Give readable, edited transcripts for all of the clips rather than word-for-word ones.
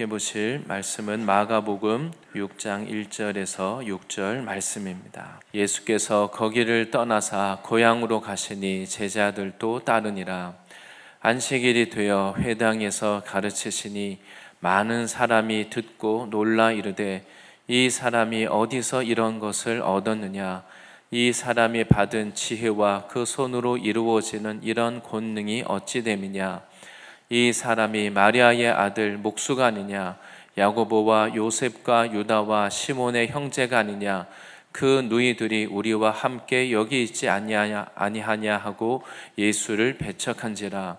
함께 보실 말씀은 마가복음 6장 1절에서 6절 말씀입니다. 예수께서 거기를 떠나사 고향으로 가시니 제자들도 따르니라. 안식일이 되어 회당에서 가르치시니 많은 사람이 듣고 놀라 이르되 이 사람이 어디서 이런 것을 얻었느냐? 이 사람이 받은 지혜와 그 손으로 이루어지는 이런 권능이 어찌 됨이냐? 이 사람이 마리아의 아들 목수가 아니냐? 야고보와 요셉과 유다와 시몬의 형제가 아니냐? 그 누이들이 우리와 함께 여기 있지 아니하냐 하고 예수를 배척한지라.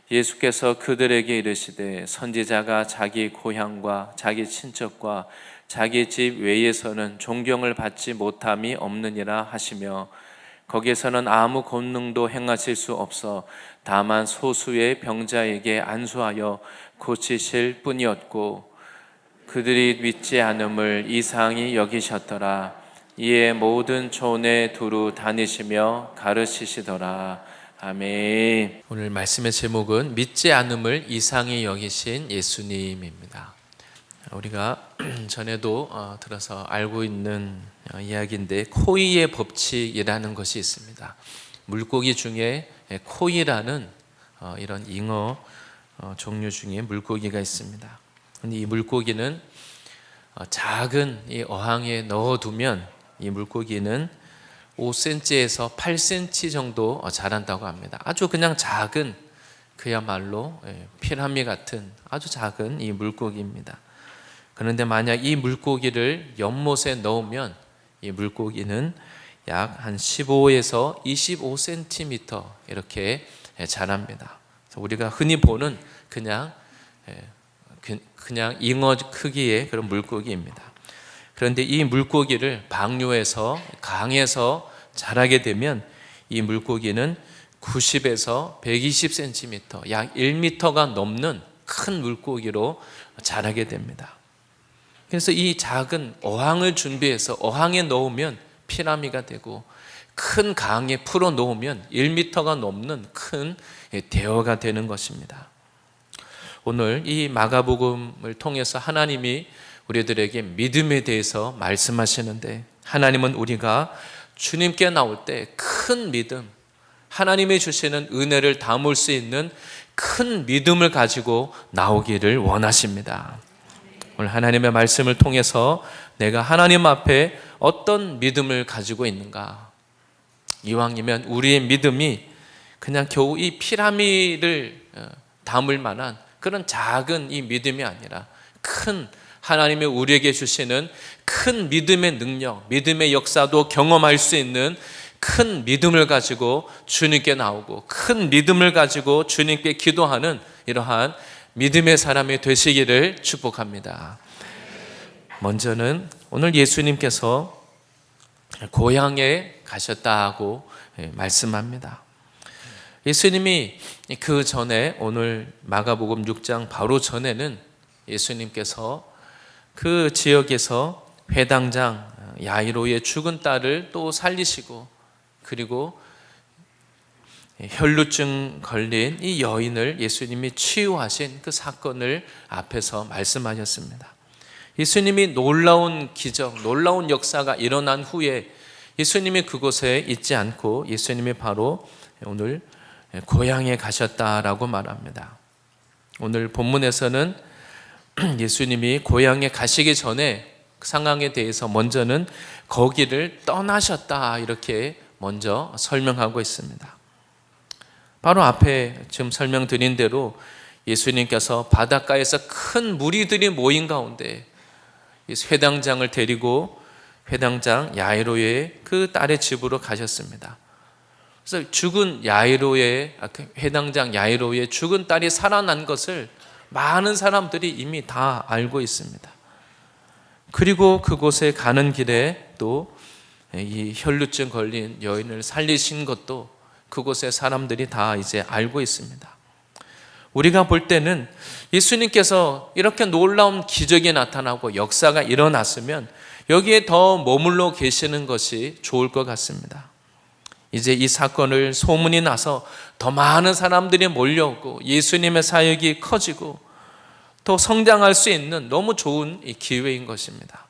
예수께서 그들에게 이르시되 선지자가 자기 고향과 자기 친척과 자기 집 외에서는 존경을 받지 못함이 없느니라 하시며, 거기에서는 아무 권능도 행하실 수 없어 다만 소수의 병자에게 안수하여 고치실 뿐이었고 그들이 믿지 않음을 이상히 여기셨더라. 이에 모든 촌에 두루 다니시며 가르치시더라. 아멘. 오늘 말씀의 제목은 믿지 않음을 이상히 여기신 예수님입니다. 우리가 전에도 들어서 알고 있는 이야기인데, 코이의 법칙이라는 것이 있습니다. 물고기 중에 코이라는 이런 잉어 종류 중에 물고기가 있습니다. 근데 이 물고기는 작은 이 어항에 넣어두면 이 물고기는 5cm에서 8cm 정도 자란다고 합니다. 아주 그냥 작은, 그야말로 피라미 같은 아주 작은 이 물고기입니다. 그런데 만약 이 물고기를 연못에 넣으면 이 물고기는 약 한 15에서 25cm 이렇게 자랍니다. 우리가 흔히 보는 그냥 잉어 크기의 그런 물고기입니다. 그런데 이 물고기를 방류해서 강에서 자라게 되면 이 물고기는 90에서 120cm, 약 1m가 넘는 큰 물고기로 자라게 됩니다. 그래서 이 작은 어항을 준비해서 어항에 넣으면 피라미가 되고, 큰 강에 풀어 놓으면 1m가 넘는 큰 대어가 되는 것입니다. 오늘 이 마가복음을 통해서 하나님이 우리들에게 믿음에 대해서 말씀하시는데, 하나님은 우리가 주님께 나올 때 큰 믿음, 하나님이 주시는 은혜를 담을 수 있는 큰 믿음을 가지고 나오기를 원하십니다. 오늘 하나님의 말씀을 통해서 내가 하나님 앞에 어떤 믿음을 가지고 있는가? 이왕이면 우리의 믿음이 그냥 겨우 이 피라미를 담을 만한 그런 작은 이 믿음이 아니라, 큰 하나님이 우리에게 주시는 큰 믿음의 능력, 믿음의 역사도 경험할 수 있는 큰 믿음을 가지고 주님께 나오고, 큰 믿음을 가지고 주님께 기도하는 이러한 믿음의 사람이 되시기를 축복합니다. 먼저는 오늘 예수님께서 고향에 가셨다고 말씀합니다. 예수님이 그 전에, 오늘 마가복음 6장 바로 전에는 예수님께서 그 지역에서 회당장 야이로의 죽은 딸을 또 살리시고, 그리고 혈루증 걸린 이 여인을 예수님이 치유하신 그 사건을 앞에서 말씀하셨습니다. 예수님이 놀라운 기적, 놀라운 역사가 일어난 후에 예수님이 그곳에 있지 않고 예수님이 바로 오늘 고향에 가셨다라고 말합니다. 오늘 본문에서는 예수님이 고향에 가시기 전에 상황에 대해서 먼저는 거기를 떠나셨다, 이렇게 먼저 설명하고 있습니다. 바로 앞에 지금 설명드린 대로 예수님께서 바닷가에서 큰 무리들이 모인 가운데 회당장을 데리고 회당장 야이로의 그 딸의 집으로 가셨습니다. 그래서 죽은 야이로의, 회당장 야이로의 죽은 딸이 살아난 것을 많은 사람들이 이미 다 알고 있습니다. 그리고 그곳에 가는 길에 또 이 혈루증 걸린 여인을 살리신 것도 그곳의 사람들이 다 이제 알고 있습니다. 우리가 볼 때는 예수님께서 이렇게 놀라운 기적이 나타나고 역사가 일어났으면 여기에 더 머물러 계시는 것이 좋을 것 같습니다. 이제 이 사건을 소문이 나서 더 많은 사람들이 몰려오고 예수님의 사역이 커지고 더 성장할 수 있는 너무 좋은 기회인 것입니다.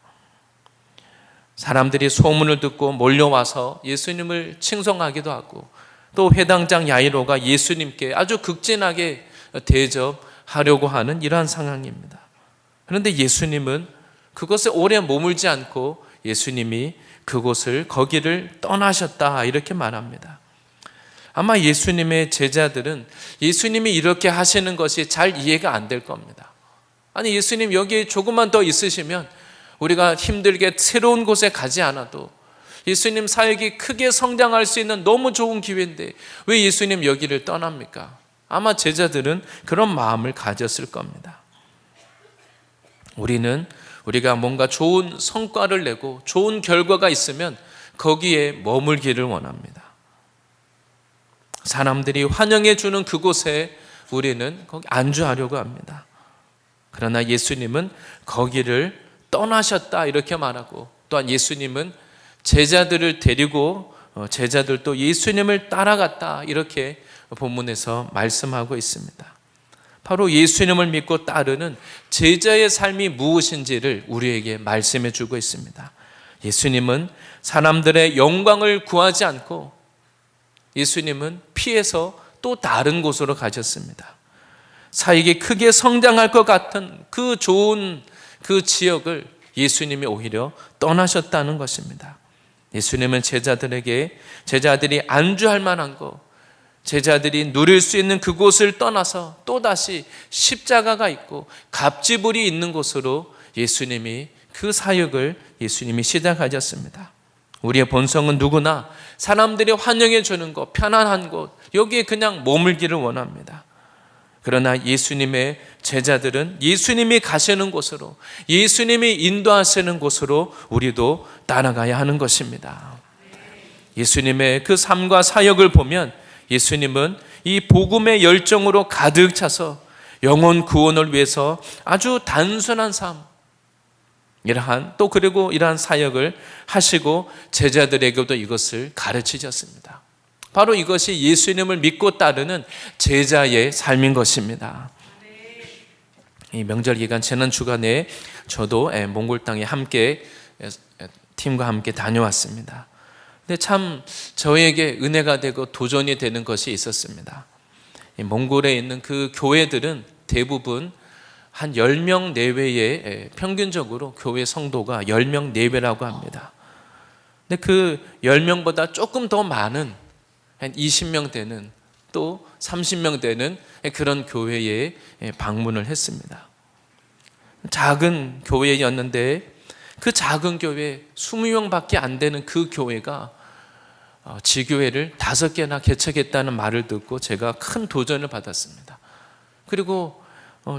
사람들이 소문을 듣고 몰려와서 예수님을 칭송하기도 하고, 또 회당장 야이로가 예수님께 아주 극진하게 대접하려고 하는 이러한 상황입니다. 그런데 예수님은 그것에 오래 머물지 않고 예수님이 거기를 떠나셨다, 이렇게 말합니다. 아마 예수님의 제자들은 예수님이 이렇게 하시는 것이 잘 이해가 안 될 겁니다. 아니, 예수님 여기 조금만 더 있으시면 우리가 힘들게 새로운 곳에 가지 않아도 예수님 사역이 크게 성장할 수 있는 너무 좋은 기회인데 왜 예수님 여기를 떠납니까? 아마 제자들은 그런 마음을 가졌을 겁니다. 우리가 뭔가 좋은 성과를 내고 좋은 결과가 있으면 거기에 머물기를 원합니다. 사람들이 환영해 주는 그곳에 우리는 거기 안주하려고 합니다. 그러나 예수님은 거기를 떠나셨다, 이렇게 말하고, 또한 예수님은 제자들을 데리고 제자들도 예수님을 따라갔다, 이렇게 본문에서 말씀하고 있습니다. 바로 예수님을 믿고 따르는 제자의 삶이 무엇인지를 우리에게 말씀해 주고 있습니다. 예수님은 사람들의 영광을 구하지 않고 예수님은 피해서 또 다른 곳으로 가셨습니다. 사역이 크게 성장할 것 같은 그 좋은 그 지역을 예수님이 오히려 떠나셨다는 것입니다. 예수님은 제자들이 안주할 만한 것, 제자들이 누릴 수 있는 그곳을 떠나서 또다시 십자가가 있고 갑지불이 있는 곳으로 예수님이 그 사역을 예수님이 시작하셨습니다. 우리의 본성은 누구나 사람들이 환영해 주는 곳, 편안한 곳, 여기에 그냥 머물기를 원합니다. 그러나 예수님의 제자들은 예수님이 가시는 곳으로, 예수님이 인도하시는 곳으로 우리도 따라가야 하는 것입니다. 예수님의 그 삶과 사역을 보면 예수님은 이 복음의 열정으로 가득 차서 영혼 구원을 위해서 아주 단순한 삶, 그리고 이러한 사역을 하시고 제자들에게도 이것을 가르치셨습니다. 바로 이것이 예수님을 믿고 따르는 제자의 삶인 것입니다. 이 명절 기간 지난 주간에 저도 몽골 땅에 팀과 함께 다녀왔습니다. 근데 참 저에게 은혜가 되고 도전이 되는 것이 있었습니다. 이 몽골에 있는 그 교회들은 대부분 한 10명 내외에, 평균적으로 교회 성도가 10명 내외라고 합니다. 근데 그 10명보다 조금 더 많은 한 20명 되는, 또 30명 되는 그런 교회에 방문을 했습니다. 작은 교회였는데 그 작은 교회 20명밖에 안 되는 그 교회가 지교회를 5개나 개척했다는 말을 듣고 제가 큰 도전을 받았습니다. 그리고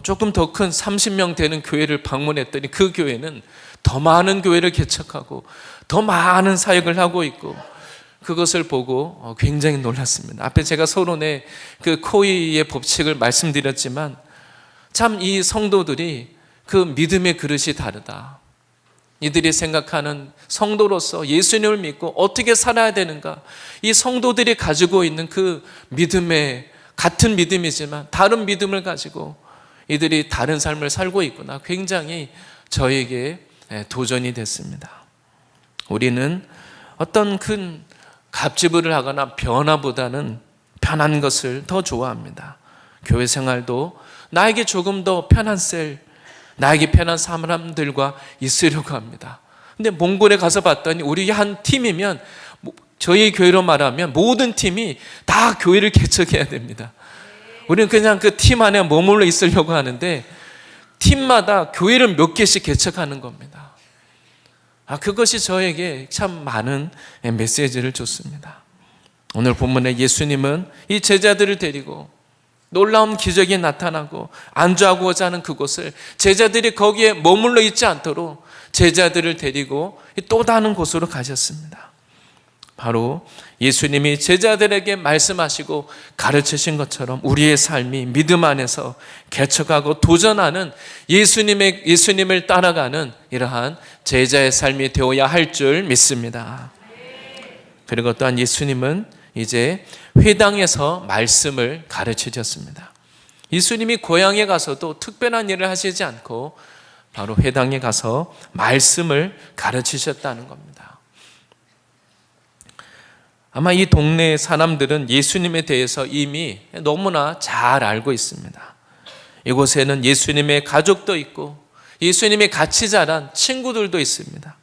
조금 더 큰 30명 되는 교회를 방문했더니 그 교회는 더 많은 교회를 개척하고 더 많은 사역을 하고 있고, 그것을 보고 굉장히 놀랐습니다. 앞에 제가 서론에 그 코이의 법칙을 말씀드렸지만 참 이 성도들이 그 믿음의 그릇이 다르다. 이들이 생각하는 성도로서 예수님을 믿고 어떻게 살아야 되는가, 이 성도들이 가지고 있는 그 믿음의, 같은 믿음이지만 다른 믿음을 가지고 이들이 다른 삶을 살고 있구나, 굉장히 저에게 도전이 됐습니다. 우리는 어떤 큰 갑질을 하거나 변화보다는 편한 것을 더 좋아합니다. 교회 생활도 나에게 조금 더 편한 나에게 편한 사람들과 있으려고 합니다. 근데 몽골에 가서 봤더니 우리 한 팀이면, 저희 교회로 말하면 모든 팀이 다 교회를 개척해야 됩니다. 우리는 그냥 그 팀 안에 머물러 있으려고 하는데 팀마다 교회를 몇 개씩 개척하는 겁니다. 그것이 저에게 참 많은 메시지를 줬습니다. 오늘 본문에 예수님은 이 제자들을 데리고 놀라운 기적이 나타나고 안주하고자 하는 그곳을, 제자들이 거기에 머물러 있지 않도록 제자들을 데리고 또 다른 곳으로 가셨습니다. 바로 예수님이 제자들에게 말씀하시고 가르치신 것처럼 우리의 삶이 믿음 안에서 개척하고 도전하는 예수님을 따라가는 이러한 제자의 삶이 되어야 할 줄 믿습니다. 그리고 또한 예수님은 이제 회당에서 말씀을 가르치셨습니다. 예수님이 고향에 가서도 특별한 일을 하시지 않고 바로 회당에 가서 말씀을 가르치셨다는 겁니다. 아마 이 동네 사람들은 예수님에 대해서 이미 너무나 잘 알고 있습니다. 이곳에는 예수님의 가족도 있고 예수님이 같이 자란 친구들도 있습니다.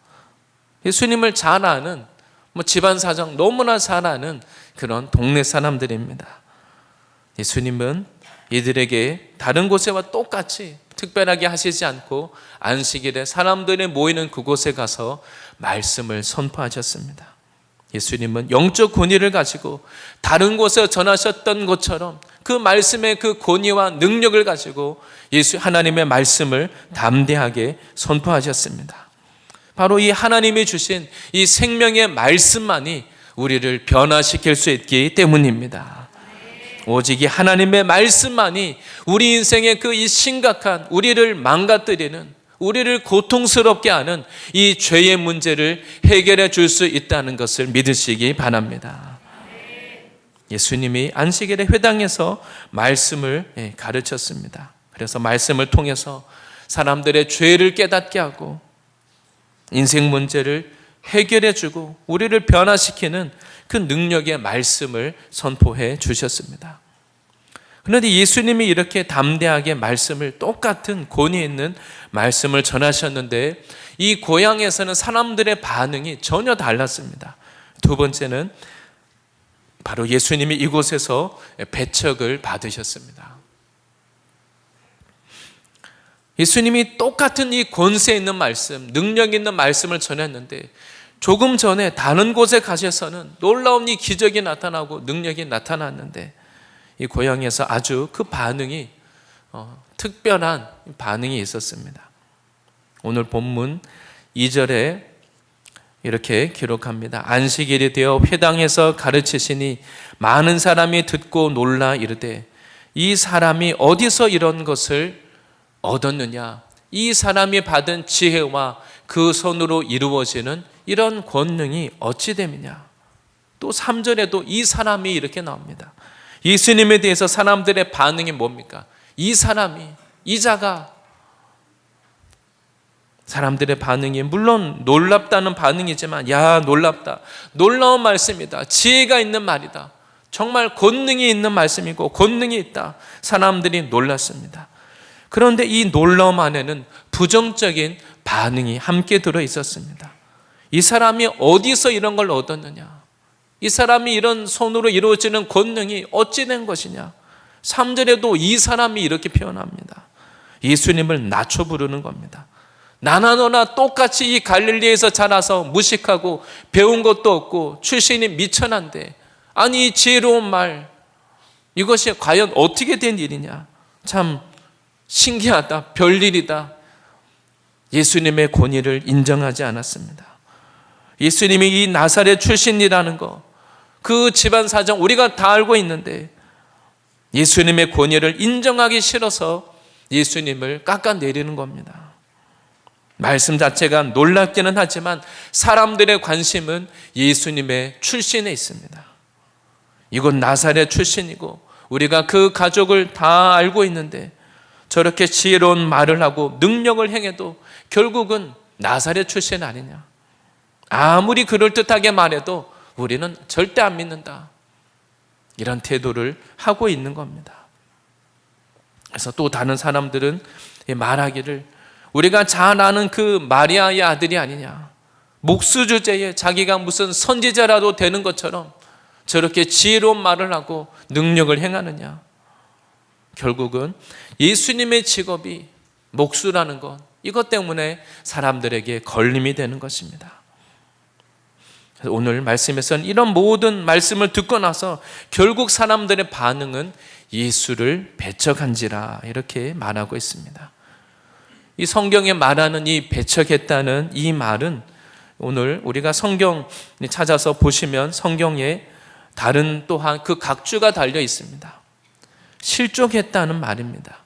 예수님을 잘 아는 집안 사정 너무나 잘 아는 그런 동네 사람들입니다. 예수님은 이들에게 다른 곳에와 똑같이 특별하게 하시지 않고 안식일에 사람들이 모이는 그곳에 가서 말씀을 선포하셨습니다. 예수님은 영적 권위를 가지고 다른 곳에 전하셨던 것처럼 그 말씀의 그 권위와 능력을 가지고 하나님의 말씀을 담대하게 선포하셨습니다. 바로 이 하나님이 주신 이 생명의 말씀만이 우리를 변화시킬 수 있기 때문입니다. 오직 이 하나님의 말씀만이 우리 인생의 그 이 심각한 우리를 망가뜨리는 우리를 고통스럽게 하는 이 죄의 문제를 해결해 줄 수 있다는 것을 믿으시기 바랍니다. 예수님이 안식일에 회당에서 말씀을 가르쳤습니다. 그래서 말씀을 통해서 사람들의 죄를 깨닫게 하고 인생 문제를 해결해 주고 우리를 변화시키는 그 능력의 말씀을 선포해 주셨습니다. 그런데 예수님이 이렇게 담대하게 말씀을 똑같은 권위 있는 말씀을 전하셨는데 이 고향에서는 사람들의 반응이 전혀 달랐습니다. 두 번째는 바로 예수님이 이곳에서 배척을 받으셨습니다. 예수님이 똑같은 이 권세 있는 말씀, 능력 있는 말씀을 전했는데 조금 전에 다른 곳에 가셔서는 놀라운 이 기적이 나타나고 능력이 나타났는데 이 고향에서 아주 그 반응이 특별한 반응이 있었습니다. 오늘 본문 2절에 이렇게 기록합니다. 안식일이 되어 회당에서 가르치시니 많은 사람이 듣고 놀라 이르되 이 사람이 어디서 이런 것을 얻었느냐? 이 사람이 받은 지혜와 그 손으로 이루어지는 이런 권능이 어찌 됨이냐? 또 3절에도 이 사람이 이렇게 나옵니다. 예수님에 대해서 사람들의 반응이 뭡니까? 이 사람이, 이 자가. 사람들의 반응이 물론 놀랍다는 반응이지만 야 놀랍다, 놀라운 말씀이다, 지혜가 있는 말이다, 정말 권능이 있는 말씀이고 권능이 있다. 사람들이 놀랐습니다. 그런데 이 놀라움 안에는 부정적인 반응이 함께 들어 있었습니다. 이 사람이 어디서 이런 걸 얻었느냐? 이 사람이 이런 손으로 이루어지는 권능이 어찌 된 것이냐? 3절에도 이 사람이 이렇게 표현합니다. 예수님을 낮춰 부르는 겁니다. 나나 너나 똑같이 이 갈릴리에서 자라서 무식하고 배운 것도 없고 출신이 미천한데 아니 이 지혜로운 말 이것이 과연 어떻게 된 일이냐? 참 신기하다, 별일이다. 예수님의 권위를 인정하지 않았습니다. 예수님이 이 나사렛 출신이라는 거, 그 집안 사정 우리가 다 알고 있는데 예수님의 권위를 인정하기 싫어서 예수님을 깎아내리는 겁니다. 말씀 자체가 놀랍기는 하지만 사람들의 관심은 예수님의 출신에 있습니다. 이건 나사렛 출신이고 우리가 그 가족을 다 알고 있는데 저렇게 지혜로운 말을 하고 능력을 행해도 결국은 나사렛 출신 아니냐? 아무리 그럴듯하게 말해도 우리는 절대 안 믿는다. 이런 태도를 하고 있는 겁니다. 그래서 또 다른 사람들은 말하기를 우리가 잘 아는 그 마리아의 아들이 아니냐, 목수 주제에 자기가 무슨 선지자라도 되는 것처럼 저렇게 지혜로운 말을 하고 능력을 행하느냐. 결국은 예수님의 직업이 목수라는 것, 이것 때문에 사람들에게 걸림이 되는 것입니다. 오늘 말씀에서는 이런 모든 말씀을 듣고 나서 결국 사람들의 반응은 예수를 배척한지라 이렇게 말하고 있습니다. 이 성경에 말하는 이 배척했다는 이 말은 오늘 우리가 성경 찾아서 보시면 성경에 다른 또한 그 각주가 달려 있습니다. 실족했다는 말입니다.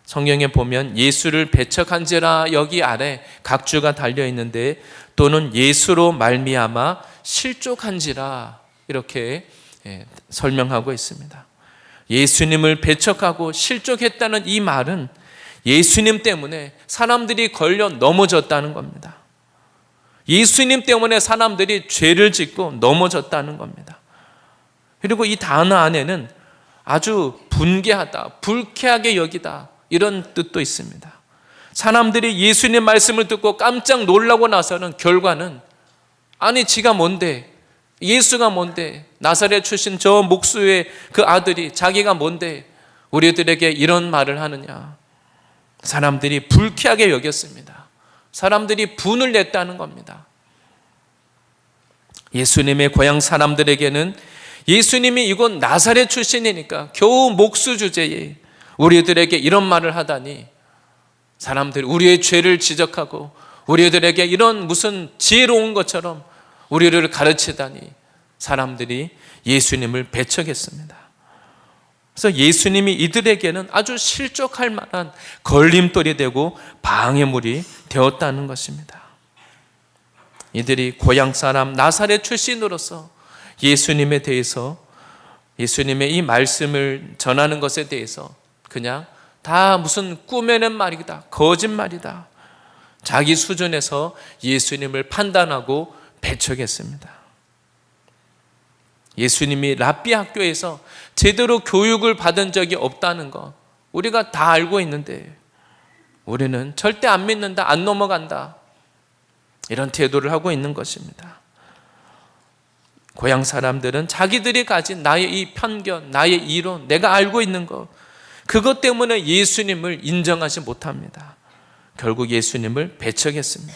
성경에 보면 예수를 배척한지라 여기 아래 각주가 달려 있는데 또는 예수로 말미암아 실족한지라 이렇게 설명하고 있습니다. 예수님을 배척하고 실족했다는 이 말은 예수님 때문에 사람들이 걸려 넘어졌다는 겁니다. 예수님 때문에 사람들이 죄를 짓고 넘어졌다는 겁니다. 그리고 이 단어 안에는 아주 분개하다, 불쾌하게 여기다 이런 뜻도 있습니다. 사람들이 예수님 말씀을 듣고 깜짝 놀라고 나서는 결과는 아니 지가 뭔데, 예수가 뭔데, 나사렛 출신 저 목수의 그 아들이 자기가 뭔데 우리들에게 이런 말을 하느냐. 사람들이 불쾌하게 여겼습니다. 사람들이 분을 냈다는 겁니다. 예수님의 고향 사람들에게는 예수님이 이곳 나사렛 출신이니까 겨우 목수 주제에 우리들에게 이런 말을 하다니, 사람들이 우리의 죄를 지적하고 우리들에게 이런 무슨 지혜로운 것처럼 우리를 가르치다니 사람들이 예수님을 배척했습니다. 그래서 예수님이 이들에게는 아주 실족할 만한 걸림돌이 되고 방해물이 되었다는 것입니다. 이들이 고향 사람 나사렛 출신으로서 예수님에 대해서, 예수님의 이 말씀을 전하는 것에 대해서 그냥 다 무슨 꾸며낸 말이다, 거짓말이다, 자기 수준에서 예수님을 판단하고 배척했습니다. 예수님이 랍비 학교에서 제대로 교육을 받은 적이 없다는 거 우리가 다 알고 있는데 우리는 절대 안 믿는다, 안 넘어간다, 이런 태도를 하고 있는 것입니다. 고향 사람들은 자기들이 가진 나의 이 편견, 나의 이론, 내가 알고 있는 것, 그것 때문에 예수님을 인정하지 못합니다. 결국 예수님을 배척했습니다.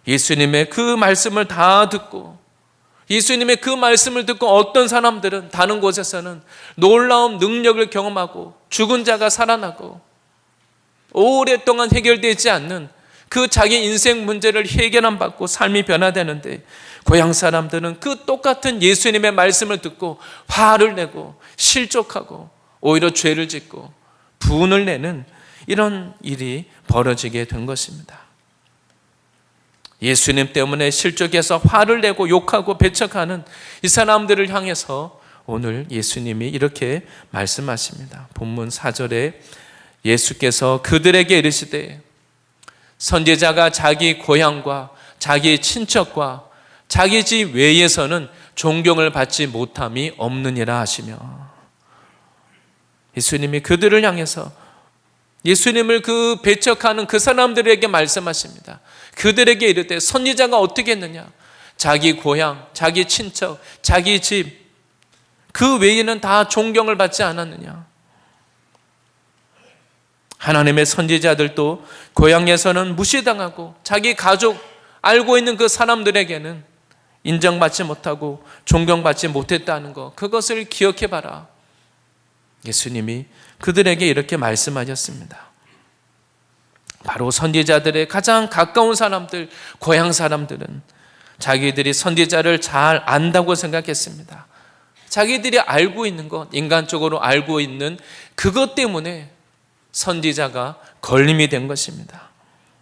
예수님의 그 말씀을 다 듣고, 예수님의 그 말씀을 듣고 어떤 사람들은 다른 곳에서는 놀라운 능력을 경험하고 죽은 자가 살아나고 오랫동안 해결되지 않는 그 자기 인생 문제를 해결 안 받고 삶이 변화되는데, 고향 사람들은 그 똑같은 예수님의 말씀을 듣고 화를 내고 실족하고 오히려 죄를 짓고 분을 내는 이런 일이 벌어지게 된 것입니다. 예수님 때문에 실족해서 화를 내고 욕하고 배척하는 이 사람들을 향해서 오늘 예수님이 이렇게 말씀하십니다. 본문 4절에 예수께서 그들에게 이르시되 선지자가 자기 고향과 자기 친척과 자기 집 외에서는 존경을 받지 못함이 없느니라 하시며, 예수님이 그들을 향해서 예수님을 그 배척하는 그 사람들에게 말씀하십니다. 그들에게 이르되 선지자가 어떻게 했느냐, 자기 고향, 자기 친척, 자기 집 그 외에는 다 존경을 받지 않았느냐. 하나님의 선지자들도 고향에서는 무시당하고 자기 가족, 알고 있는 그 사람들에게는 인정받지 못하고 존경받지 못했다는 것, 그것을 기억해 봐라. 예수님이 그들에게 이렇게 말씀하셨습니다. 바로 선지자들의 가장 가까운 사람들, 고향 사람들은 자기들이 선지자를 잘 안다고 생각했습니다. 자기들이 알고 있는 것, 인간적으로 알고 있는 그것 때문에 선지자가 걸림이 된 것입니다.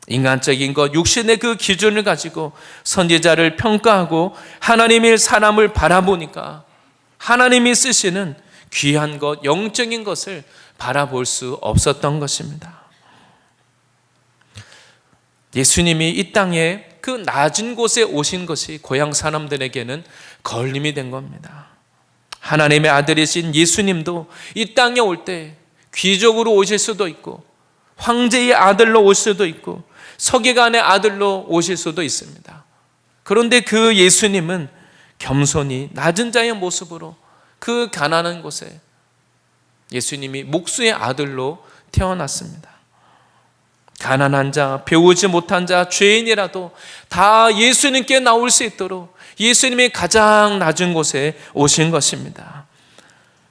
인간적인 것, 육신의 그 기준을 가지고 선지자를 평가하고 하나님의 사람을 바라보니까 하나님이 쓰시는 귀한 것, 영적인 것을 바라볼 수 없었던 것입니다. 예수님이 이 땅에 그 낮은 곳에 오신 것이 고향 사람들에게는 걸림이 된 겁니다. 하나님의 아들이신 예수님도 이 땅에 올 때 귀족으로 오실 수도 있고 황제의 아들로 올 수도 있고 서기관의 아들로 오실 수도 있습니다. 그런데 그 예수님은 겸손히 낮은 자의 모습으로 그 가난한 곳에 예수님이 목수의 아들로 태어났습니다. 가난한 자, 배우지 못한 자, 죄인이라도 다 예수님께 나올 수 있도록 예수님이 가장 낮은 곳에 오신 것입니다.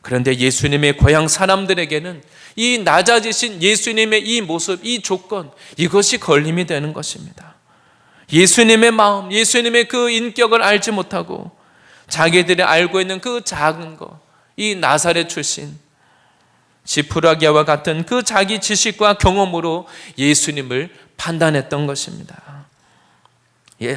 그런데 예수님의 고향 사람들에게는 이 낮아지신 예수님의 이 모습, 이 조건, 이것이 걸림이 되는 것입니다. 예수님의 마음, 예수님의 그 인격을 알지 못하고 자기들이 알고 있는 그 작은 것, 이 나사렛 출신 지푸라기와 같은 그 자기 지식과 경험으로 예수님을 판단했던 것입니다.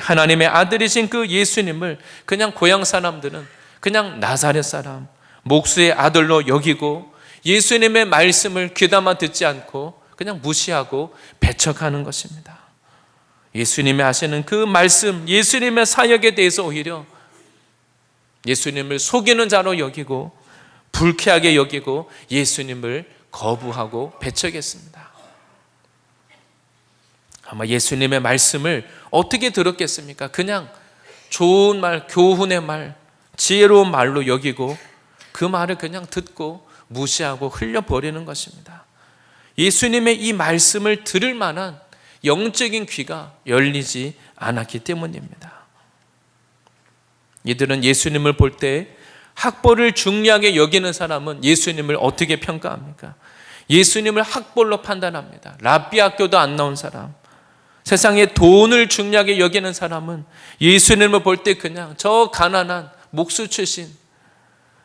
하나님의 아들이신 그 예수님을 그냥 고향 사람들은 그냥 나사렛 사람, 목수의 아들로 여기고 예수님의 말씀을 귀담아 듣지 않고 그냥 무시하고 배척하는 것입니다. 예수님이 하시는 그 말씀, 예수님의 사역에 대해서 오히려 예수님을 속이는 자로 여기고 불쾌하게 여기고 예수님을 거부하고 배척했습니다. 아마 예수님의 말씀을 어떻게 들었겠습니까? 그냥 좋은 말, 교훈의 말, 지혜로운 말로 여기고 그 말을 그냥 듣고 무시하고 흘려버리는 것입니다. 예수님의 이 말씀을 들을 만한 영적인 귀가 열리지 않았기 때문입니다. 이들은 예수님을 볼 때 학벌을 중요하게 여기는 사람은 예수님을 어떻게 평가합니까? 예수님을 학벌로 판단합니다. 랍비 학교도 안 나온 사람, 세상에 돈을 중요하게 여기는 사람은 예수님을 볼 때 그냥 저 가난한 목수 출신,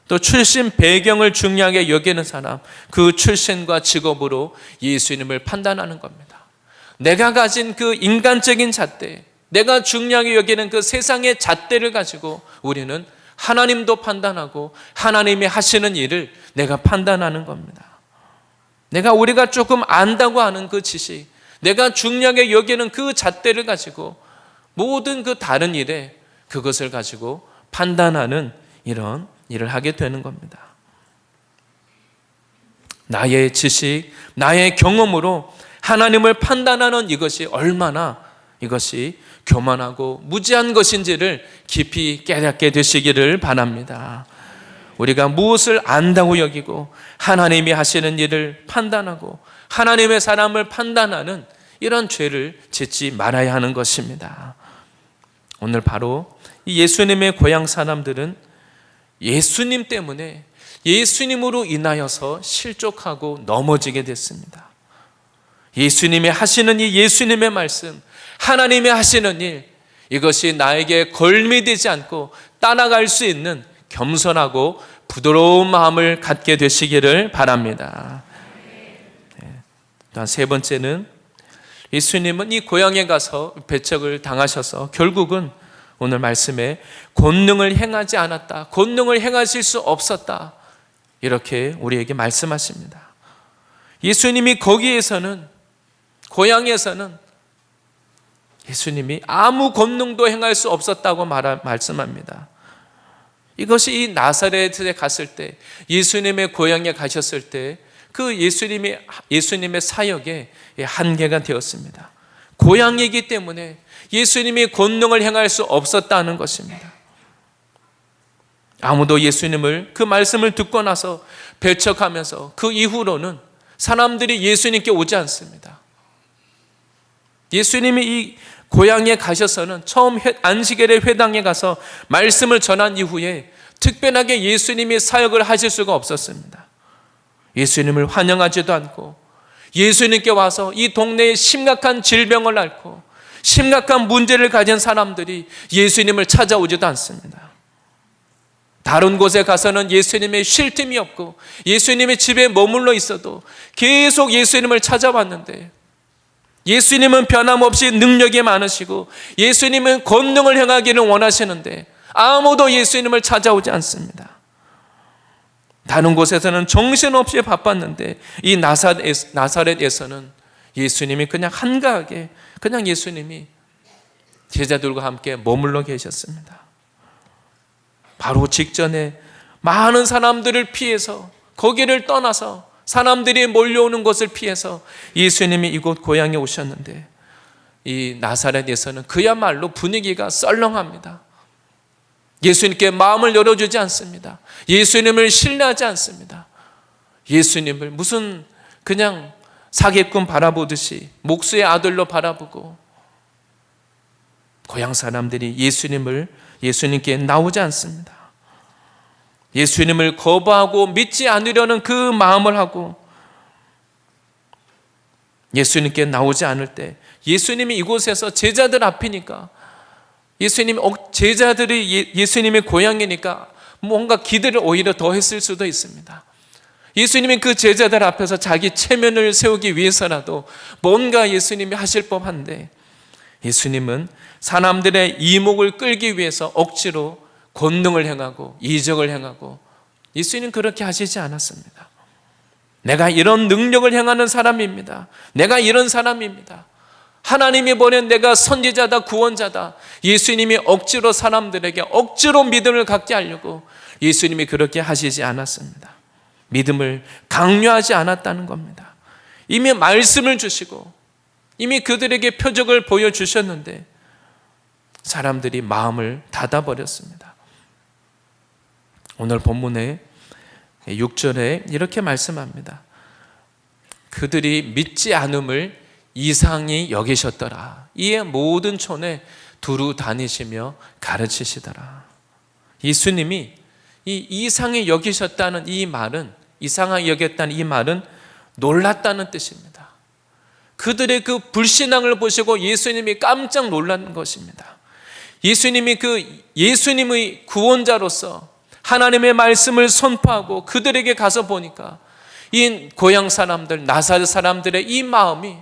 또 출신 배경을 중요하게 여기는 사람, 그 출신과 직업으로 예수님을 판단하는 겁니다. 내가 가진 그 인간적인 잣대, 내가 중요하게 여기는 그 세상의 잣대를 가지고 우리는 하나님도 판단하고 하나님이 하시는 일을 내가 판단하는 겁니다. 우리가 조금 안다고 하는 그 지식, 내가 중요하게 여기는 그 잣대를 가지고 모든 그 다른 일에 그것을 가지고 판단하는 이런 일을 하게 되는 겁니다. 나의 지식, 나의 경험으로 하나님을 판단하는 이것이 얼마나 이것이 교만하고 무지한 것인지를 깊이 깨닫게 되시기를 바랍니다. 우리가 무엇을 안다고 여기고 하나님이 하시는 일을 판단하고 하나님의 사람을 판단하는 이런 죄를 짓지 말아야 하는 것입니다. 오늘 바로 이 예수님의 고향 사람들은 예수님 때문에 예수님으로 인하여서 실족하고 넘어지게 됐습니다. 예수님이 하시는 이 예수님의 말씀, 하나님이 하시는 일, 이것이 나에게 걸미되지 않고 따라갈 수 있는 겸손하고 부드러운 마음을 갖게 되시기를 바랍니다. 또한 세 번째는 예수님은 이 고향에 가서 배척을 당하셔서 결국은 오늘 말씀에 권능을 행하지 않았다, 권능을 행하실 수 없었다, 이렇게 우리에게 말씀하십니다. 예수님이 거기에서는, 고향에서는 예수님이 아무 권능도 행할 수 없었다고 말씀합니다. 이것이 이 나사렛에 갔을 때, 예수님의 고향에 가셨을 때 그 예수님의 사역의 한계가 되었습니다. 고향이기 때문에 예수님이 권능을 행할 수 없었다는 것입니다. 아무도 예수님을, 그 말씀을 듣고 나서 배척하면서 그 이후로는 사람들이 예수님께 오지 않습니다. 예수님이 이 고향에 가셔서는 처음 안식일의 회당에 가서 말씀을 전한 이후에 특별하게 예수님이 사역을 하실 수가 없었습니다. 예수님을 환영하지도 않고 예수님께 와서 이 동네에 심각한 질병을 앓고 심각한 문제를 가진 사람들이 예수님을 찾아오지도 않습니다. 다른 곳에 가서는 예수님의 쉴 틈이 없고 예수님의 집에 머물러 있어도 계속 예수님을 찾아왔는데, 예수님은 변함없이 능력이 많으시고 예수님은 권능을 행하기를 원하시는데 아무도 예수님을 찾아오지 않습니다. 다른 곳에서는 정신없이 바빴는데 이 나사렛에서는 예수님이 그냥 한가하게 그냥 예수님이 제자들과 함께 머물러 계셨습니다. 바로 직전에 많은 사람들을 피해서, 거기를 떠나서 사람들이 몰려오는 것을 피해서 예수님이 이곳 고향에 오셨는데, 이 나사렛에서는 그야말로 분위기가 썰렁합니다. 예수님께 마음을 열어주지 않습니다. 예수님을 신뢰하지 않습니다. 예수님을 무슨 그냥 사기꾼 바라보듯이 목수의 아들로 바라보고, 고향 사람들이 예수님께 나오지 않습니다. 예수님을 거부하고 믿지 않으려는 그 마음을 하고 예수님께 나오지 않을 때, 예수님이 이곳에서 제자들 앞이니까, 제자들이 예수님의 고향이니까 뭔가 기대를 오히려 더 했을 수도 있습니다. 예수님이 그 제자들 앞에서 자기 체면을 세우기 위해서라도 뭔가 예수님이 하실 법한데, 예수님은 사람들의 이목을 끌기 위해서 억지로 권능을 행하고 이적을 행하고 예수님 그렇게 하시지 않았습니다. 내가 이런 능력을 행하는 사람입니다. 내가 이런 사람입니다. 하나님이 보낸 내가 선지자다, 구원자다. 예수님이 억지로 사람들에게 억지로 믿음을 갖게 하려고 예수님이 그렇게 하시지 않았습니다. 믿음을 강요하지 않았다는 겁니다. 이미 말씀을 주시고 이미 그들에게 표적을 보여주셨는데 사람들이 마음을 닫아버렸습니다. 오늘 본문에 6절에 이렇게 말씀합니다. 그들이 믿지 않음을 이상히 여기셨더라. 이에 모든 촌에 두루 다니시며 가르치시더라. 예수님이 이 이상히 여기셨다는 이 말은, 이상하게 여겼다는 이 말은 놀랐다는 뜻입니다. 그들의 그 불신앙을 보시고 예수님이 깜짝 놀란 것입니다. 예수님이 예수님의 구원자로서 하나님의 말씀을 선포하고 그들에게 가서 보니까 이 고향 사람들, 나사렛 사람들의 이 마음이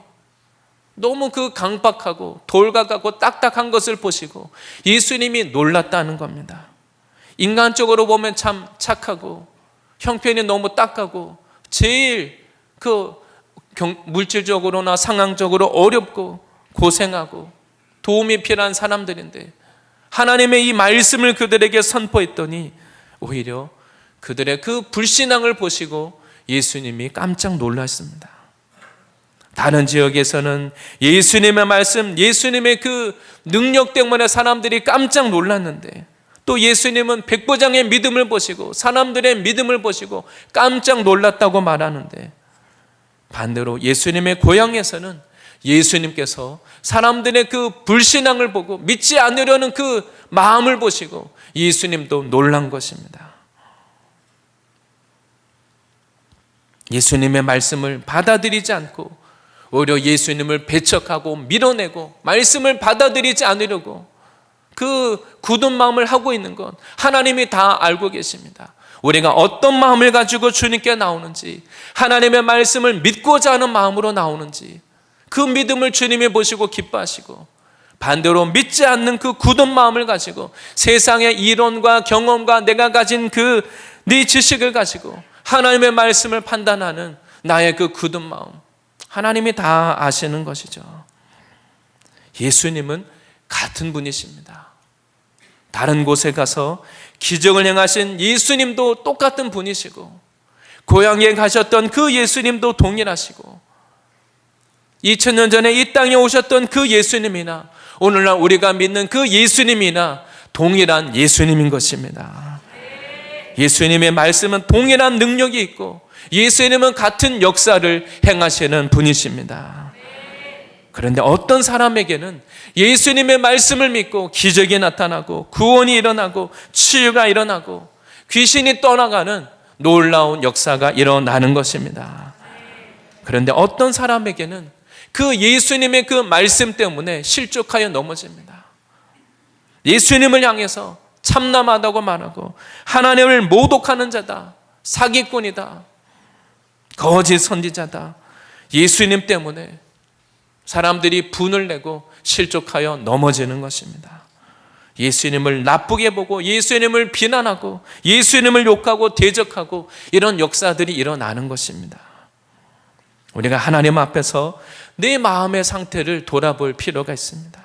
너무 강박하고 돌각하고 딱딱한 것을 보시고 예수님이 놀랐다는 겁니다. 인간적으로 보면 참 착하고 형편이 너무 딱하고 제일 물질적으로나 상황적으로 어렵고 고생하고 도움이 필요한 사람들인데 하나님의 이 말씀을 그들에게 선포했더니 오히려 그들의 그 불신앙을 보시고 예수님이 깜짝 놀랐습니다. 다른 지역에서는 예수님의 말씀, 예수님의 그 능력 때문에 사람들이 깜짝 놀랐는데 또 예수님은 백부장의 믿음을 보시고 사람들의 믿음을 보시고 깜짝 놀랐다고 말하는데 반대로 예수님의 고향에서는 예수님께서 사람들의 그 불신앙을 보고 믿지 않으려는 그 마음을 보시고 예수님도 놀란 것입니다. 예수님의 말씀을 받아들이지 않고 오히려 예수님을 배척하고 밀어내고 말씀을 받아들이지 않으려고 그 굳은 마음을 하고 있는 건 하나님이 다 알고 계십니다. 우리가 어떤 마음을 가지고 주님께 나오는지, 하나님의 말씀을 믿고자 하는 마음으로 나오는지 그 믿음을 주님이 보시고 기뻐하시고 반대로 믿지 않는 그 굳은 마음을 가지고 세상의 이론과 경험과 내가 가진 네 지식을 가지고 하나님의 말씀을 판단하는 나의 그 굳은 마음, 하나님이 다 아시는 것이죠. 예수님은 같은 분이십니다. 다른 곳에 가서 기적을 행하신 예수님도 똑같은 분이시고 고향에 가셨던 그 예수님도 동일하시고 2000년 전에 이 땅에 오셨던 그 예수님이나 오늘날 우리가 믿는 그 예수님이나 동일한 예수님인 것입니다. 예수님의 말씀은 동일한 능력이 있고 예수님은 같은 역사를 행하시는 분이십니다. 그런데 어떤 사람에게는 예수님의 말씀을 믿고 기적이 나타나고 구원이 일어나고 치유가 일어나고 귀신이 떠나가는 놀라운 역사가 일어나는 것입니다. 그런데 어떤 사람에게는 그 예수님의 그 말씀 때문에 실족하여 넘어집니다. 예수님을 향해서 참남하다고 말하고 하나님을 모독하는 자다, 사기꾼이다, 거짓 선지자다. 예수님 때문에 사람들이 분을 내고 실족하여 넘어지는 것입니다. 예수님을 나쁘게 보고 예수님을 비난하고 예수님을 욕하고 대적하고 이런 역사들이 일어나는 것입니다. 우리가 하나님 앞에서 내 마음의 상태를 돌아볼 필요가 있습니다.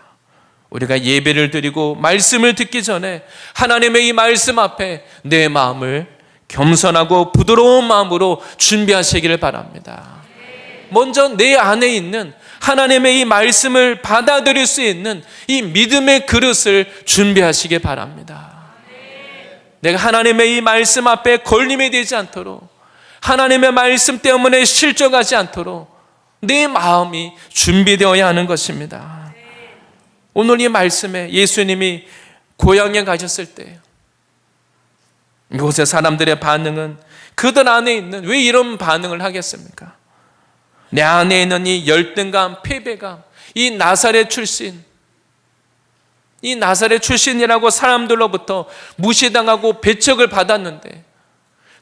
우리가 예배를 드리고 말씀을 듣기 전에 하나님의 이 말씀 앞에 내 마음을 겸손하고 부드러운 마음으로 준비하시기를 바랍니다. 먼저 내 안에 있는 하나님의 이 말씀을 받아들일 수 있는 이 믿음의 그릇을 준비하시기 바랍니다. 내가 하나님의 이 말씀 앞에 걸림이 되지 않도록, 하나님의 말씀 때문에 실족하지 않도록 내 마음이 준비되어야 하는 것입니다. 오늘 이 말씀에 예수님이 고향에 가셨을 때 이곳의 사람들의 반응은 그들 안에 있는, 왜 이런 반응을 하겠습니까? 내 안에 있는 이 열등감, 패배감, 이 나사렛 출신이라고 사람들로부터 무시당하고 배척을 받았는데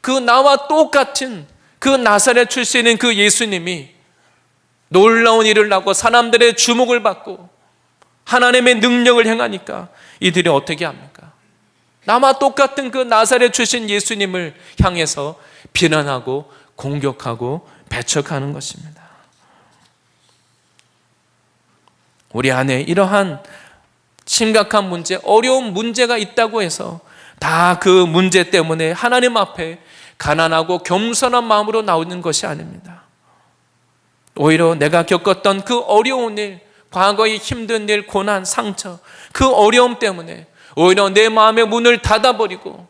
그 나와 똑같은 그 나사렛 출신인 그 예수님이 놀라운 일을 하고 사람들의 주목을 받고 하나님의 능력을 행하니까 이들이 어떻게 합니까? 나와 똑같은 그 나사렛 출신 예수님을 향해서 비난하고 공격하고 배척하는 것입니다. 우리 안에 이러한 심각한 문제, 어려운 문제가 있다고 해서 다 그 문제 때문에 하나님 앞에 가난하고 겸손한 마음으로 나오는 것이 아닙니다. 오히려 내가 겪었던 그 어려운 일, 과거의 힘든 일, 고난, 상처, 그 어려움 때문에 오히려 내 마음의 문을 닫아버리고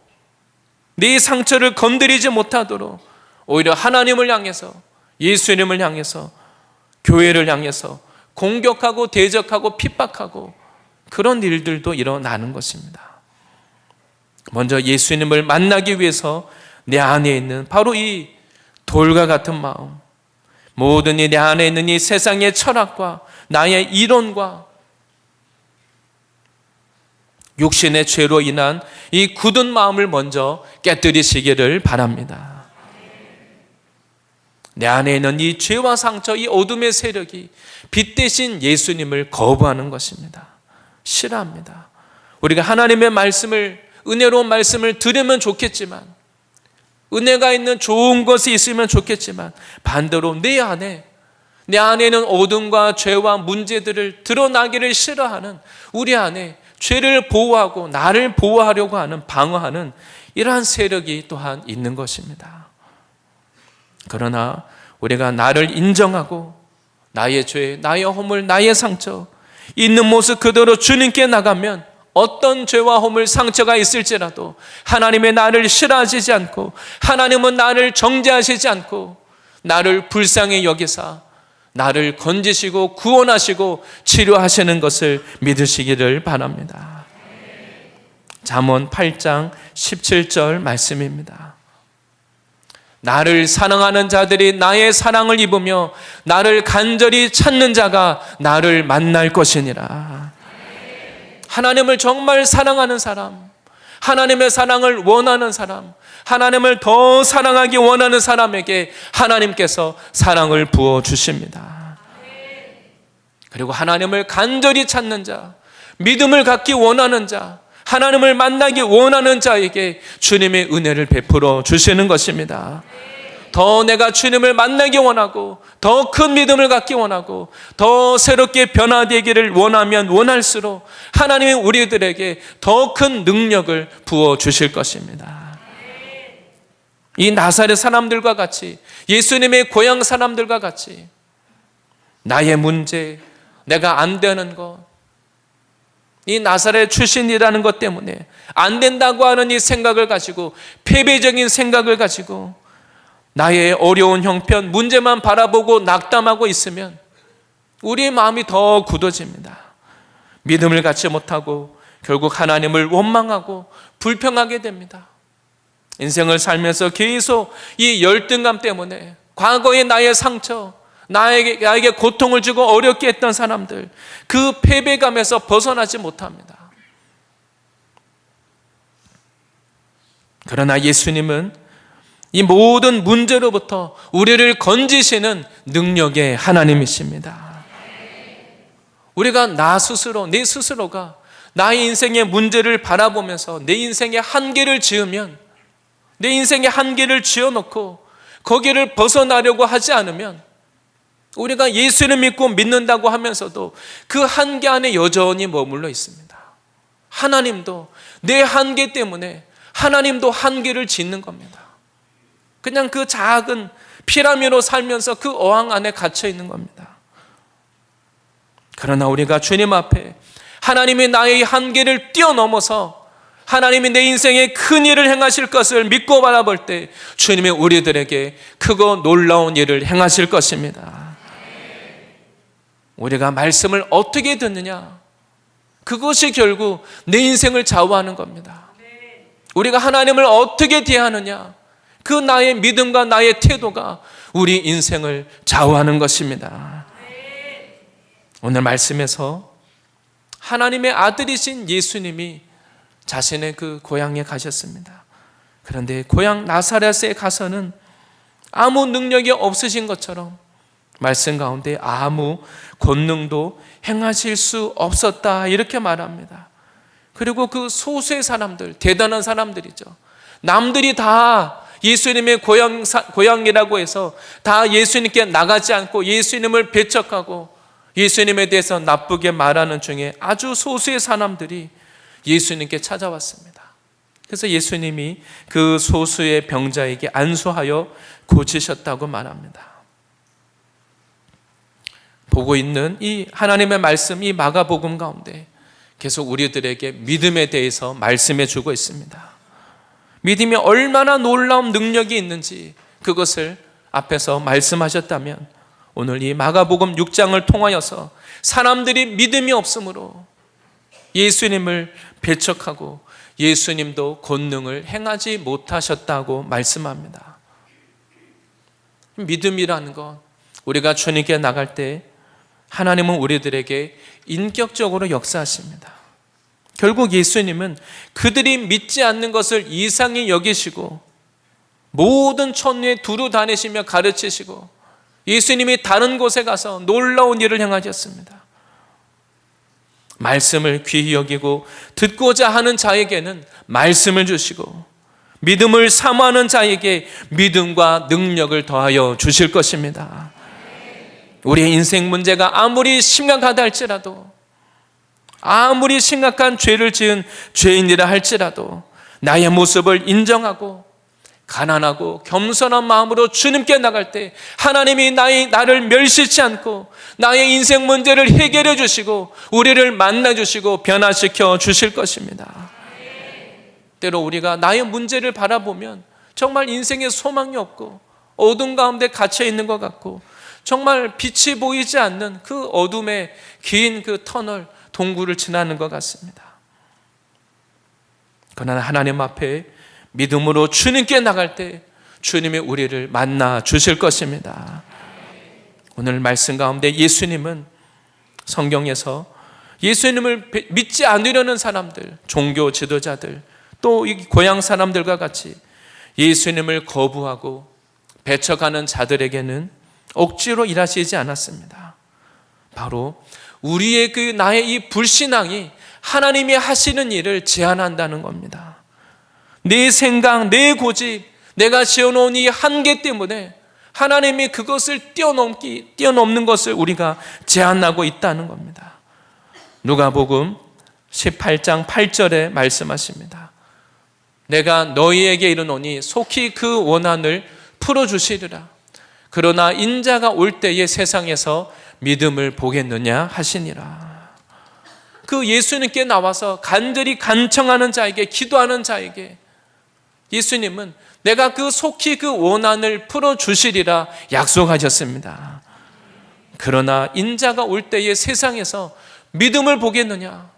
네 상처를 건드리지 못하도록 오히려 하나님을 향해서, 예수님을 향해서, 교회를 향해서 공격하고 대적하고 핍박하고 그런 일들도 일어나는 것입니다. 먼저 예수님을 만나기 위해서 내 안에 있는 바로 이 돌과 같은 마음, 모든 이 내 안에 있는 이 세상의 철학과 나의 이론과 육신의 죄로 인한 이 굳은 마음을 먼저 깨뜨리시기를 바랍니다. 내 안에 있는 이 죄와 상처, 이 어둠의 세력이 빛 대신 예수님을 거부하는 것입니다. 싫어합니다. 우리가 하나님의 말씀을, 은혜로운 말씀을 들으면 좋겠지만, 은혜가 있는 좋은 것이 있으면 좋겠지만, 반대로 내 안에는 어둠과 죄와 문제들을 드러나기를 싫어하는, 우리 안에 죄를 보호하고 나를 보호하려고 하는, 방어하는 이러한 세력이 또한 있는 것입니다. 그러나 우리가 나를 인정하고 나의 죄, 나의 허물, 나의 상처 있는 모습 그대로 주님께 나가면 어떤 죄와 허물, 상처가 있을지라도 하나님의 나를 싫어하시지 않고, 하나님은 나를 정죄하시지 않고 나를 불쌍히 여기사 나를 건지시고 구원하시고 치료하시는 것을 믿으시기를 바랍니다. 잠언 8장 17절 말씀입니다. 나를 사랑하는 자들이 나의 사랑을 입으며 나를 간절히 찾는 자가 나를 만날 것이니라. 하나님을 정말 사랑하는 사람, 하나님의 사랑을 원하는 사람, 하나님을 더 사랑하기 원하는 사람에게 하나님께서 사랑을 부어주십니다. 그리고 하나님을 간절히 찾는 자, 믿음을 갖기 원하는 자, 하나님을 만나기 원하는 자에게 주님의 은혜를 베풀어 주시는 것입니다. 더 내가 주님을 만나기 원하고, 더 큰 믿음을 갖기 원하고, 더 새롭게 변화되기를 원하면 원할수록 하나님이 우리들에게 더 큰 능력을 부어 주실 것입니다. 이 나사렛 사람들과 같이, 예수님의 고향 사람들과 같이 나의 문제, 내가 안 되는 것, 이 나사렛 출신이라는 것 때문에 안 된다고 하는 이 생각을 가지고, 패배적인 생각을 가지고 나의 어려운 형편, 문제만 바라보고 낙담하고 있으면 우리의 마음이 더 굳어집니다. 믿음을 갖지 못하고 결국 하나님을 원망하고 불평하게 됩니다. 인생을 살면서 계속 이 열등감 때문에 과거의 나의 상처, 나에게 고통을 주고 어렵게 했던 사람들, 그 패배감에서 벗어나지 못합니다. 그러나 예수님은 이 모든 문제로부터 우리를 건지시는 능력의 하나님이십니다. 우리가 나 스스로, 내 스스로가 나의 인생의 문제를 바라보면서 내 인생의 한계를 지으면, 내 인생의 한계를 지어놓고 거기를 벗어나려고 하지 않으면, 우리가 예수를 믿고 믿는다고 하면서도 그 한계 안에 여전히 머물러 있습니다. 하나님도 내 한계 때문에 하나님도 한계를 짓는 겁니다. 그냥 그 작은 피라미드로 살면서 그 어항 안에 갇혀 있는 겁니다. 그러나 우리가 주님 앞에 하나님이 나의 한계를 뛰어넘어서 하나님이 내 인생에 큰 일을 행하실 것을 믿고 바라볼 때 주님이 우리들에게 크고 놀라운 일을 행하실 것입니다. 우리가 말씀을 어떻게 듣느냐, 그것이 결국 내 인생을 좌우하는 겁니다. 우리가 하나님을 어떻게 대하느냐, 그 나의 믿음과 나의 태도가 우리 인생을 좌우하는 것입니다. 오늘 말씀에서 하나님의 아들이신 예수님이 자신의 그 고향에 가셨습니다. 그런데 고향 나사렛에 가서는 아무 능력이 없으신 것처럼 말씀 가운데 아무 권능도 행하실 수 없었다, 이렇게 말합니다. 그리고 그 소수의 사람들, 대단한 사람들이죠. 남들이 다 예수님의 고향이라고 해서 다 예수님께 나가지 않고 예수님을 배척하고 예수님에 대해서 나쁘게 말하는 중에 아주 소수의 사람들이 예수님께 찾아왔습니다. 그래서 예수님이 그 소수의 병자에게 안수하여 고치셨다고 말합니다. 보고 있는 이 하나님의 말씀, 이 마가복음 가운데 계속 우리들에게 믿음에 대해서 말씀해 주고 있습니다. 믿음이 얼마나 놀라운 능력이 있는지 그것을 앞에서 말씀하셨다면 오늘 이 마가복음 6장을 통하여서 사람들이 믿음이 없으므로 예수님을 배척하고 예수님도 권능을 행하지 못하셨다고 말씀합니다. 믿음이라는 것, 우리가 주님께 나갈 때 하나님은 우리들에게 인격적으로 역사하십니다. 결국 예수님은 그들이 믿지 않는 것을 이상히 여기시고 모든 천리에 두루 다니시며 가르치시고 예수님이 다른 곳에 가서 놀라운 일을 행하셨습니다. 말씀을 귀히 여기고 듣고자 하는 자에게는 말씀을 주시고 믿음을 사모하는 자에게 믿음과 능력을 더하여 주실 것입니다. 우리의 인생 문제가 아무리 심각하다 할지라도, 아무리 심각한 죄를 지은 죄인이라 할지라도 나의 모습을 인정하고 가난하고 겸손한 마음으로 주님께 나갈 때 하나님이 나를 멸시치 않고 나의 인생 문제를 해결해 주시고 우리를 만나 주시고 변화시켜 주실 것입니다. 때로 우리가 나의 문제를 바라보면 정말 인생에 소망이 없고 어둠 가운데 갇혀 있는 것 같고 정말 빛이 보이지 않는 그 어둠의 긴 그 터널, 동굴을 지나는 것 같습니다. 그러나 하나님 앞에 믿음으로 주님께 나갈 때 주님이 우리를 만나 주실 것입니다. 오늘 말씀 가운데 예수님은 성경에서 예수님을 믿지 않으려는 사람들, 종교 지도자들, 또 이 고향 사람들과 같이 예수님을 거부하고 배척하는 자들에게는 억지로 일하시지 않았습니다. 바로 우리의 나의 이 불신앙이 하나님이 하시는 일을 제한한다는 겁니다. 내 생각, 내 고집, 내가 지어놓은 이 한계 때문에 하나님이 그것을 뛰어넘는 것을 우리가 제한하고 있다는 겁니다. 누가복음 18장 8절에 말씀하십니다. 내가 너희에게 이르노니 속히 그 원한을 풀어주시리라. 그러나 인자가 올 때에 세상에서 믿음을 보겠느냐 하시니라. 그 예수님께 나와서 간절히 간청하는 자에게, 기도하는 자에게 예수님은 내가 속히 그 원한을 풀어주시리라 약속하셨습니다. 그러나 인자가 올 때에 세상에서 믿음을 보겠느냐,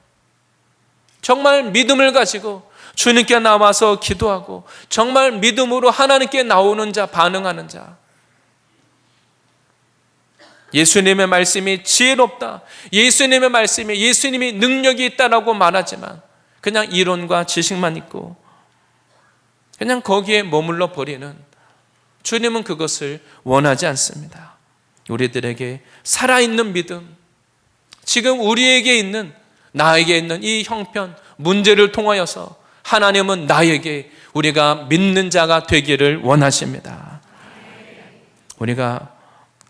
정말 믿음을 가지고 주님께 나와서 기도하고 정말 믿음으로 하나님께 나오는 자, 반응하는 자, 예수님의 말씀이 지혜롭다, 예수님의 말씀이 예수님이 능력이 있다라고 말하지만 그냥 이론과 지식만 있고 그냥 거기에 머물러 버리는 주님은 그것을 원하지 않습니다. 우리들에게 살아있는 믿음, 지금 우리에게 있는, 나에게 있는 이 형편, 문제를 통하여서 하나님은 나에게 우리가 믿는 자가 되기를 원하십니다. 우리가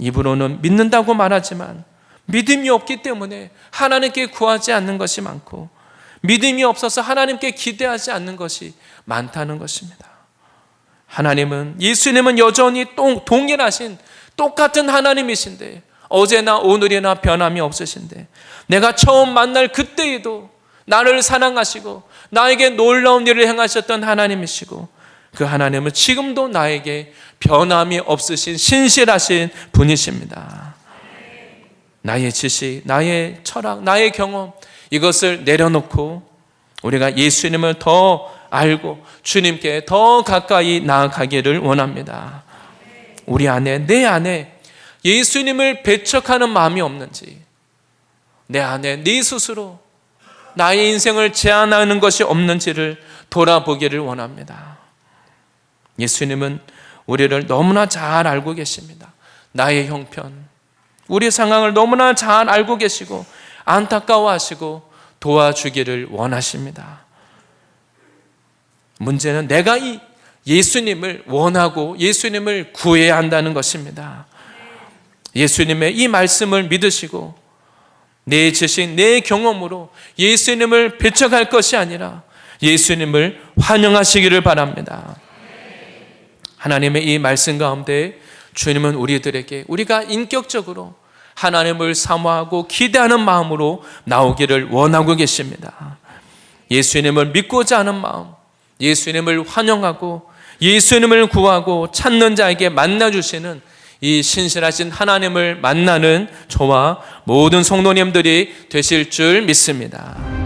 입으로는 믿는다고 말하지만 믿음이 없기 때문에 하나님께 구하지 않는 것이 많고 믿음이 없어서 하나님께 기대하지 않는 것이 많다는 것입니다. 하나님은, 예수님은 여전히 동일하신 똑같은 하나님이신데 어제나 오늘이나 변함이 없으신데 내가 처음 만날 그때에도 나를 사랑하시고 나에게 놀라운 일을 행하셨던 하나님이시고 그 하나님은 지금도 나에게 변함이 없으신 신실하신 분이십니다. 나의 지식, 나의 철학, 나의 경험 이것을 내려놓고 우리가 예수님을 더 알고 주님께 더 가까이 나아가기를 원합니다. 우리 안에, 내 안에 예수님을 배척하는 마음이 없는지, 내 안에 네 스스로 나의 인생을 제한하는 것이 없는지를 돌아보기를 원합니다. 예수님은 우리를 너무나 잘 알고 계십니다. 나의 형편, 우리 상황을 너무나 잘 알고 계시고 안타까워하시고 도와주기를 원하십니다. 문제는 내가 이 예수님을 원하고 예수님을 구해야 한다는 것입니다. 예수님의 이 말씀을 믿으시고 내 지식, 내 경험으로 예수님을 배척할 것이 아니라 예수님을 환영하시기를 바랍니다. 하나님의 이 말씀 가운데 주님은 우리들에게 우리가 인격적으로 하나님을 사모하고 기대하는 마음으로 나오기를 원하고 계십니다. 예수님을 믿고자 하는 마음, 예수님을 환영하고 예수님을 구하고 찾는 자에게 만나주시는 이 신실하신 하나님을 만나는 저와 모든 성도님들이 되실 줄 믿습니다.